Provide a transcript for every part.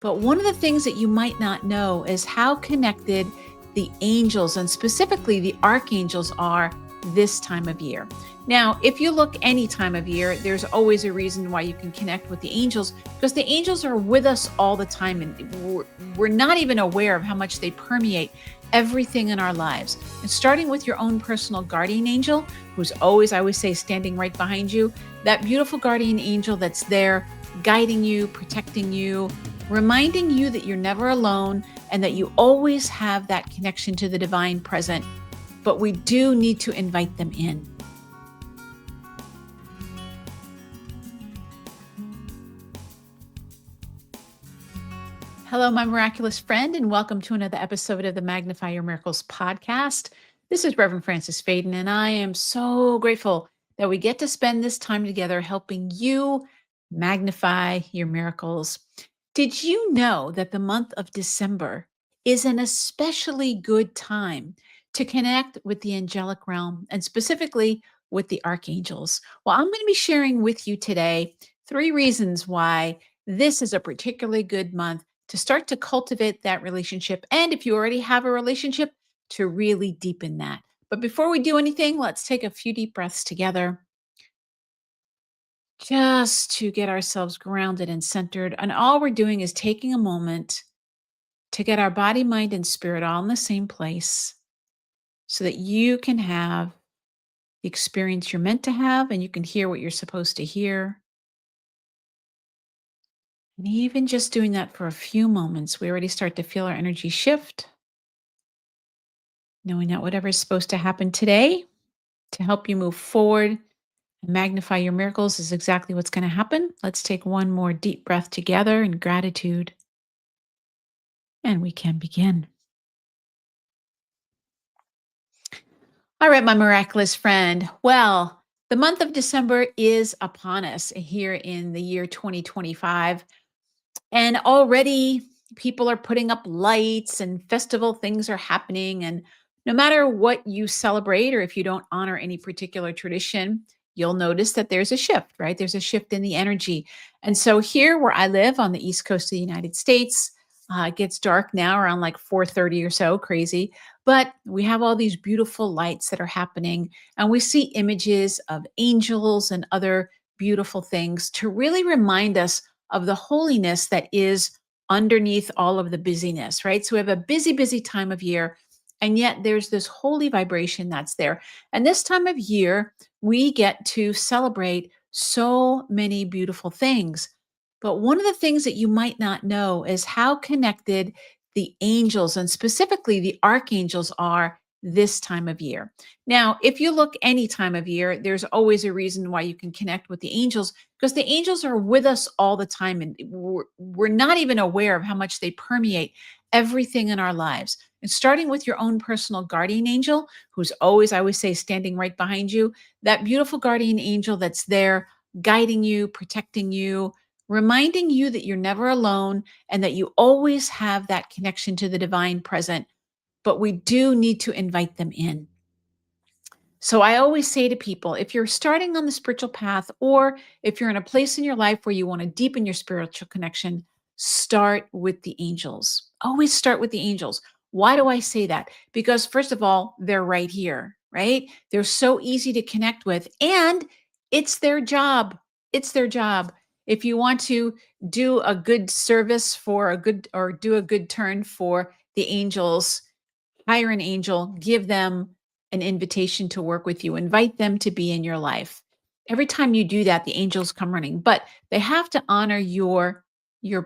But one of the things that you might not know is how connected the angels and specifically the archangels are this time of year. Now, if you look any time of year, there's always a reason why you can connect with the angels because the angels are with us all the time and we're not even aware of how much they permeate everything in our lives. And starting with your own personal guardian angel, who's always, I always say, standing right behind you, that beautiful guardian angel that's there guiding you, protecting you, reminding you that you're never alone and that you always have that connection to the divine present. But we do need to invite them in. Hello, my miraculous friend, and welcome to another episode of the Magnify Your Miracles podcast. This is Reverend Frances Faden, and I am so grateful that we get to spend this time together helping you magnify your miracles. Did you know that the month of December is an especially good time to connect with the angelic realm and specifically with the archangels? Well, I'm going to be sharing with you today 3 reasons why this is a particularly good month to start to cultivate that relationship. And if you already have a relationship, to really deepen that. But before we do anything, let's take a few deep breaths together just to get ourselves grounded and centered. And all we're doing is taking a moment to get our body, mind, and spirit all in the same place so that you can have the experience you're meant to have and you can hear what you're supposed to hear. And even just doing that for a few moments, we already start to feel our energy shift, knowing that whatever is supposed to happen today to help you move forward and magnify your miracles is exactly what's going to happen. Let's take one more deep breath together in gratitude, and we can begin. All right, my miraculous friend. Well, the month of December is upon us here in the year 2025. And already people are putting up lights and festival things are happening. And no matter what you celebrate, or if you don't honor any particular tradition, you'll notice that there's a shift, right? There's a shift in the energy. And so here where I live on the East Coast of the United States, it gets dark now around like 4:30 or so, crazy. But we have all these beautiful lights that are happening. And we see images of angels and other beautiful things to really remind us of the holiness that is underneath all of the busyness, right? So we have a busy, busy time of year, and yet there's this holy vibration that's there. And this time of year, we get to celebrate so many beautiful things. But one of the things that you might not know is how connected the angels and specifically the archangels are this time of year. Now, if you look any time of year, there's always a reason why you can connect with the angels because the angels are with us all the time and we're not even aware of how much they permeate everything in our lives. And starting with your own personal guardian angel, who's always, I always say, standing right behind you, that beautiful guardian angel that's there guiding you, protecting you, reminding you that you're never alone and that you always have that connection to the divine present. But we do need to invite them in. So I always say to people, if you're starting on the spiritual path, or if you're in a place in your life where you want to deepen your spiritual connection, start with the angels. Always start with the angels. Why do I say that? Because first of all, they're right here, right? They're so easy to connect with, and it's their job. It's their job. If you want to do a good service for a good, or do a good turn for the angels, hire an angel, give them an invitation to work with you, invite them to be in your life. Every time you do that, the angels come running, but they have to honor your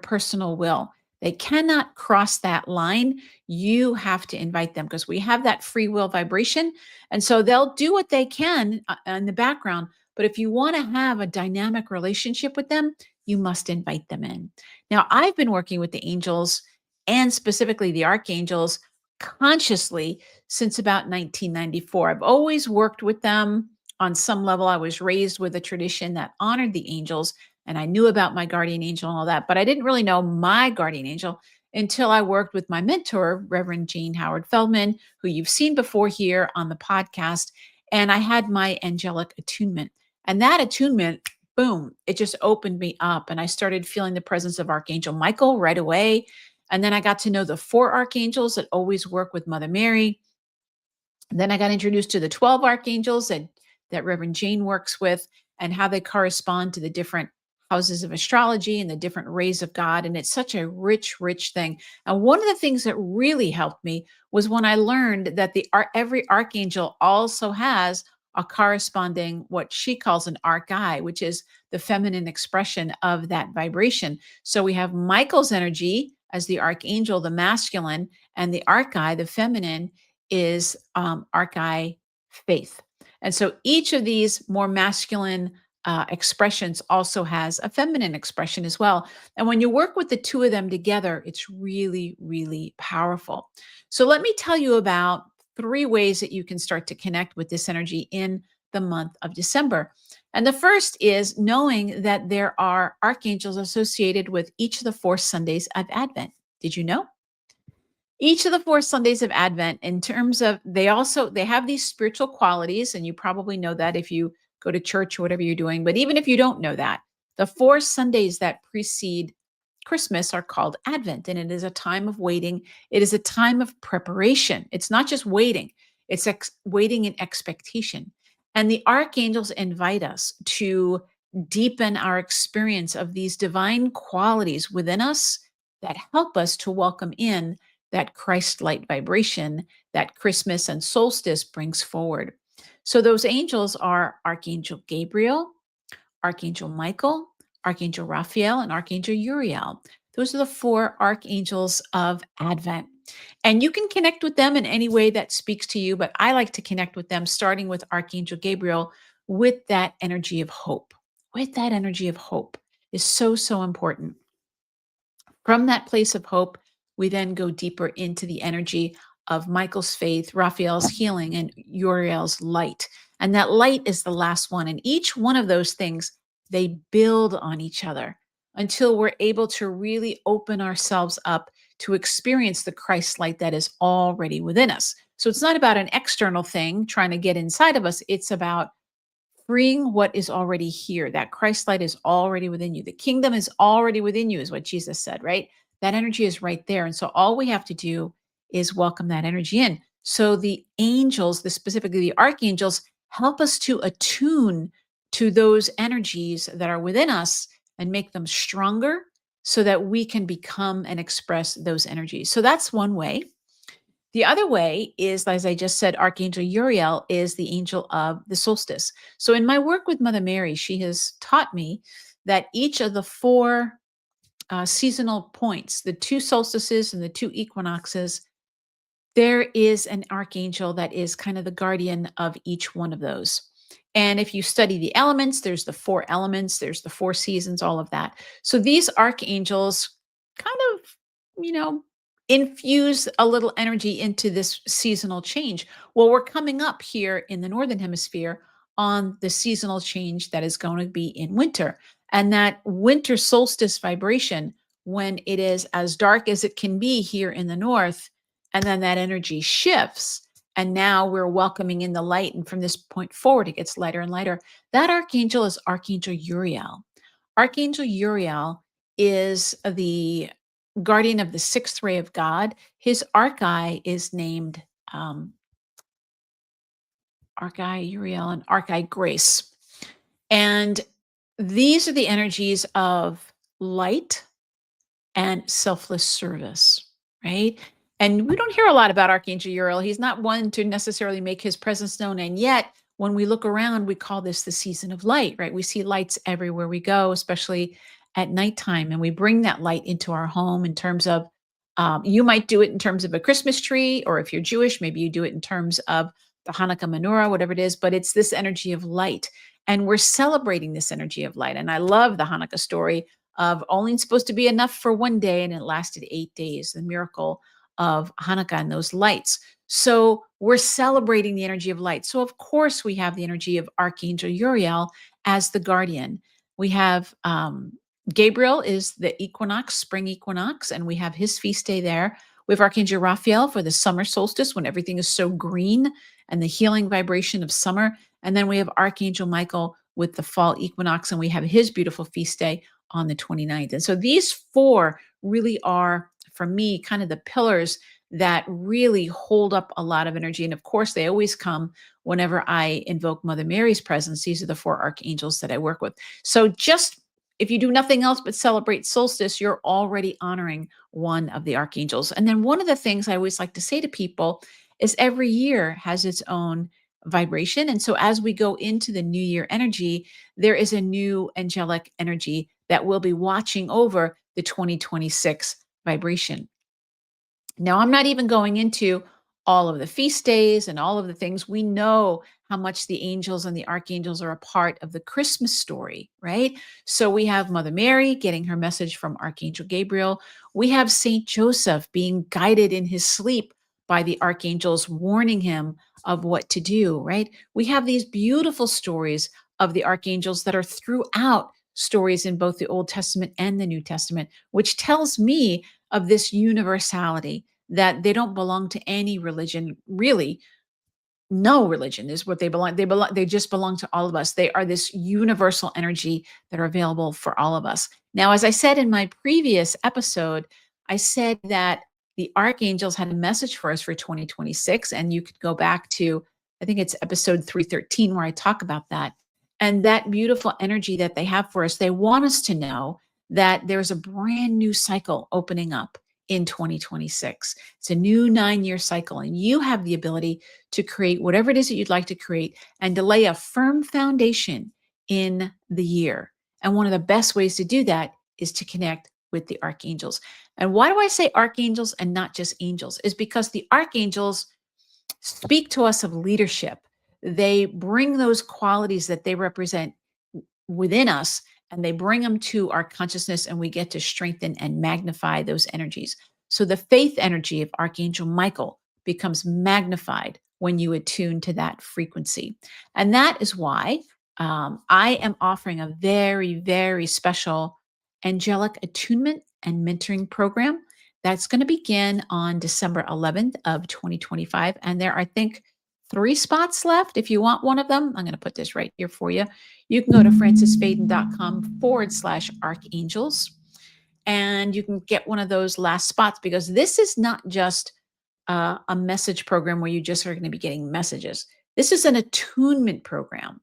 personal will. They cannot cross that line. You have to invite them because we have that free will vibration. And so they'll do what they can in the background. But if you want to have a dynamic relationship with them, you must invite them in. Now, I've been working with the angels and specifically the archangels consciously since about 1994. I've always worked with them on some level. I was raised with a tradition that honored the angels, and I knew about my guardian angel and all that, but I didn't really know my guardian angel until I worked with my mentor, Reverend Jane Howard Feldman, who you've seen before here on the podcast. And I had my angelic attunement. And that attunement boom, it just opened me up. And I started feeling the presence of Archangel Michael right away. And then I got to know the four archangels that always work with Mother Mary. Then I got introduced to the 12 archangels that Reverend Jane works with and how they correspond to the different houses of astrology and the different rays of God. And it's such a rich, rich thing. And one of the things that really helped me was when I learned that every archangel also has a corresponding what she calls an archai, which is the feminine expression of that vibration. So we have Michael's energy as the archangel, the masculine, and the archai, the feminine, is archai faith. And so each of these more masculine expressions also has a feminine expression as well. And when you work with the two of them together, it's really, really powerful. So let me tell you about three ways that you can start to connect with this energy in the month of December. And the first is knowing that there are archangels associated with each of the four Sundays of Advent. Did you know? Each of the four Sundays of Advent, in terms of they have these spiritual qualities, and you probably know that if you go to church or whatever you're doing. But even if you don't know that, the four Sundays that precede Christmas are called Advent, and it is a time of waiting. It is a time of preparation. It's not just waiting, it's waiting in expectation. And the archangels invite us to deepen our experience of these divine qualities within us that help us to welcome in that Christ light vibration that Christmas and solstice brings forward. So those angels are Archangel Gabriel, Archangel Michael, Archangel Raphael, and Archangel Uriel. Those are the four archangels of Advent. And you can connect with them in any way that speaks to you, but I like to connect with them starting with Archangel Gabriel with that energy of hope. With that energy of hope is so, so important. From that place of hope, we then go deeper into the energy of Michael's faith, Raphael's healing, and Uriel's light. And that light is the last one. And each one of those things, they build on each other until we're able to really open ourselves up to experience the Christ light that is already within us. So it's not about an external thing trying to get inside of us. It's about freeing what is already here. That Christ light is already within you. The kingdom is already within you, is what Jesus said, right? That energy is right there. And so all we have to do is welcome that energy in. So the angels, specifically the archangels, help us to attune to those energies that are within us and make them stronger so that we can become and express those energies. So that's one way. The other way is, as I just said, Archangel Uriel is the angel of the solstice. So, in my work with Mother Mary, she has taught me that each of the four seasonal points, the two solstices and the two equinoxes, there is an archangel that is kind of the guardian of each one of those. And if you study the elements, there's the four elements, there's the four seasons, all of that. So these archangels kind of, you know, infuse a little energy into this seasonal change. Well, we're coming up here in the Northern Hemisphere on the seasonal change that is going to be in winter. And that winter solstice vibration, when it is as dark as it can be here in the North, and then that energy shifts and now we're welcoming in the light, and from this point forward it gets lighter and lighter. That archangel is Archangel Uriel. Archangel Uriel is the guardian of the sixth ray of God. His archai is named archai Uriel and archai Grace. And these are the energies of light and selfless service, right? And we don't hear a lot about Archangel Uriel. He's not one to necessarily make his presence known. And yet, when we look around, we call this the season of light, right? We see lights everywhere we go, especially at nighttime. And we bring that light into our home in terms of, you might do it in terms of a Christmas tree, or if you're Jewish, maybe you do it in terms of the Hanukkah menorah, whatever it is, but it's this energy of light. And we're celebrating this energy of light. And I love the Hanukkah story of only supposed to be enough for one day, and it lasted 8 days, the miracle of Hanukkah and those lights. So we're celebrating the energy of light. So of course we have the energy of Archangel Uriel as the guardian. We have Gabriel is the equinox, spring equinox, and we have his feast day there. We have Archangel Raphael for the summer solstice when everything is so green and the healing vibration of summer. And then we have Archangel Michael with the fall equinox, and we have his beautiful feast day on the 29th. And so these four really are, for me, kind of the pillars that really hold up a lot of energy. And of course, they always come whenever I invoke Mother Mary's presence. These are the four archangels that I work with. So just if you do nothing else but celebrate solstice, you're already honoring one of the archangels. And then one of the things I always like to say to people is every year has its own vibration. And so as we go into the new year energy, there is a new angelic energy that will be watching over the 2026 vibration. Now, I'm not even going into all of the feast days and all of the things. We know how much the angels and the archangels are a part of the Christmas story, right? So we have Mother Mary getting her message from Archangel Gabriel. We have Saint Joseph being guided in his sleep by the archangels, warning him of what to do, right? We have these beautiful stories of the archangels that are throughout stories in both the Old Testament and the New Testament, which tells me of this universality that they don't belong to any religion, really. No religion is what they belong. They just belong to all of us. They are this universal energy that are available for all of us. Now, as I said in my previous episode, I said that the archangels had a message for us for 2026. And you could go back to, I think it's episode 313, where I talk about that. And that beautiful energy that they have for us, they want us to know that there's a brand new cycle opening up in 2026. It's a new 9-year cycle, and you have the ability to create whatever it is that you'd like to create and to lay a firm foundation in the year. And one of the best ways to do that is to connect with the archangels. And why do I say archangels and not just angels? Is because the archangels speak to us of leadership. They bring those qualities that they represent within us, and they bring them to our consciousness, and we get to strengthen and magnify those energies. So the faith energy of Archangel Michael becomes magnified when you attune to that frequency. And that is why I am offering a very, very special angelic attunement and mentoring program that's going to begin on December 11th of 2025. And there are, I think, 3 spots left. If you want one of them, I'm going to put this right here for you. You can go to francisfaden.com/archangels, and you can get one of those last spots, because this is not just a message program where you just are going to be getting messages. This is an attunement program.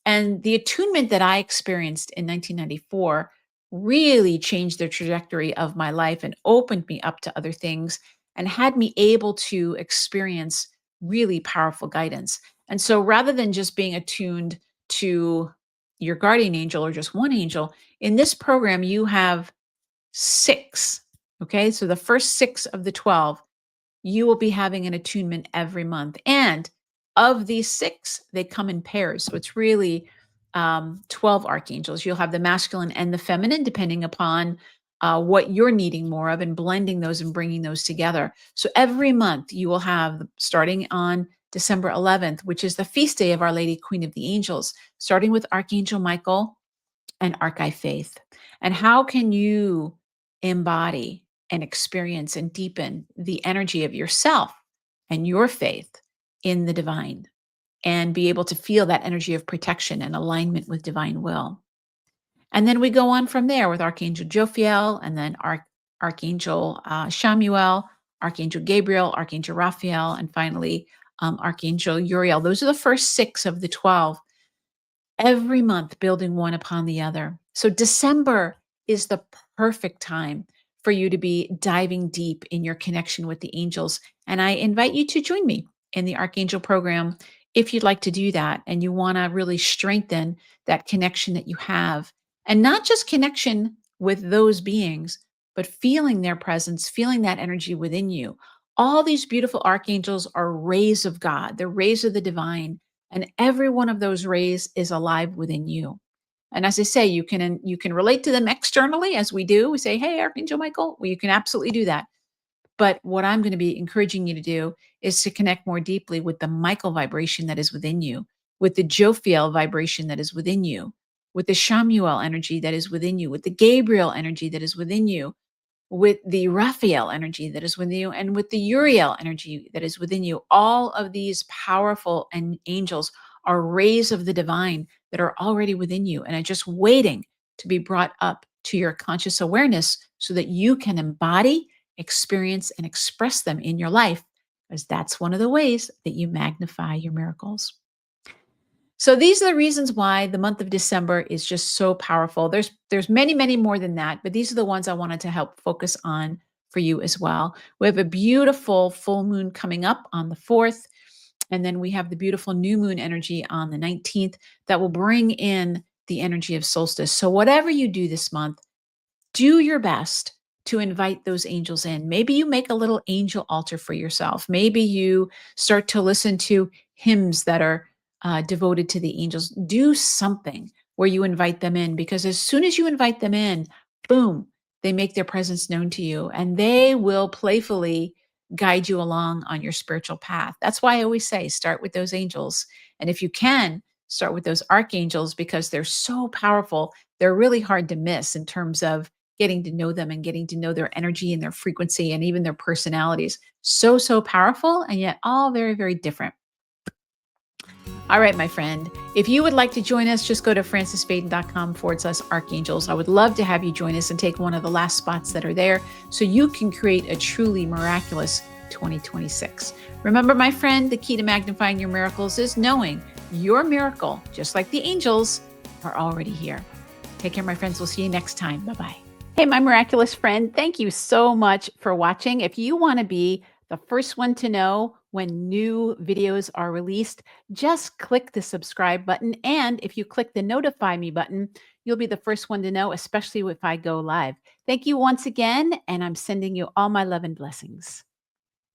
And the attunement that I experienced in 1994 really changed the trajectory of my life and opened me up to other things and had me able to experience really powerful guidance. And so rather than just being attuned to your guardian angel or just one angel, in this program, you have 6. Okay. So the first 6 of the 12, you will be having an attunement every month. And of these 6, they come in pairs. So it's really 12 archangels. You'll have the masculine and the feminine, depending upon what you're needing more of, and blending those and bringing those together. So every month you will have, starting on December 11th, which is the feast day of Our Lady, Queen of the Angels, starting with Archangel Michael and Archifaith. And how can you embody and experience and deepen the energy of yourself and your faith in the divine, and be able to feel that energy of protection and alignment with divine will? And then we go on from there with Archangel Jophiel, and then Archangel Shamuel, Archangel Gabriel, Archangel Raphael, and finally Archangel Uriel. Those are the first 6 of the 12, every month building one upon the other. So December is the perfect time for you to be diving deep in your connection with the angels. And I invite you to join me in the Archangel program if you'd like to do that and you want to really strengthen that connection that you have. And not just connection with those beings, but feeling their presence, feeling that energy within you. All these beautiful archangels are rays of God, they're rays of the divine, and every one of those rays is alive within you. And as I say, you can relate to them externally, as we do. We say, "Hey, Archangel Michael." Well, you can absolutely do that. But what I'm going to be encouraging you to do is to connect more deeply with the Michael vibration that is within you, with the Jophiel vibration that is within you, with the Shamuel energy that is within you, with the Gabriel energy that is within you, with the Raphael energy that is within you, and with the Uriel energy that is within you. All of these powerful and angels are rays of the divine that are already within you and are just waiting to be brought up to your conscious awareness so that you can embody, experience, and express them in your life, because that's one of the ways that you magnify your miracles. So these are the reasons why the month of December is just so powerful. There's many, many more than that, but these are the ones I wanted to help focus on for you as well. We have a beautiful full moon coming up on the 4th, and then we have the beautiful new moon energy on the 19th that will bring in the energy of solstice. So whatever you do this month, do your best to invite those angels in. Maybe you make a little angel altar for yourself. Maybe you start to listen to hymns that are devoted to the angels. Do something where you invite them in, because as soon as you invite them in, boom, they make their presence known to you and they will playfully guide you along on your spiritual path. That's why I always say start with those angels. And if you can, start with those archangels, because they're so powerful. They're really hard to miss in terms of getting to know them and getting to know their energy and their frequency and even their personalities. So, so powerful, and yet all very, very different. All right, my friend, if you would like to join us, just go to francisbaden.com/archangels. I would love to have you join us and take one of the last spots that are there so you can create a truly miraculous 2026. Remember, my friend, the key to magnifying your miracles is knowing your miracle, just like the angels, are already here. Take care, my friends. We'll see you next time. Bye-bye. Hey, my miraculous friend, thank you so much for watching. If you want to be the first one to know when new videos are released, just click the subscribe button. And if you click the notify me button, you'll be the first one to know, especially if I go live. Thank you once again, and I'm sending you all my love and blessings.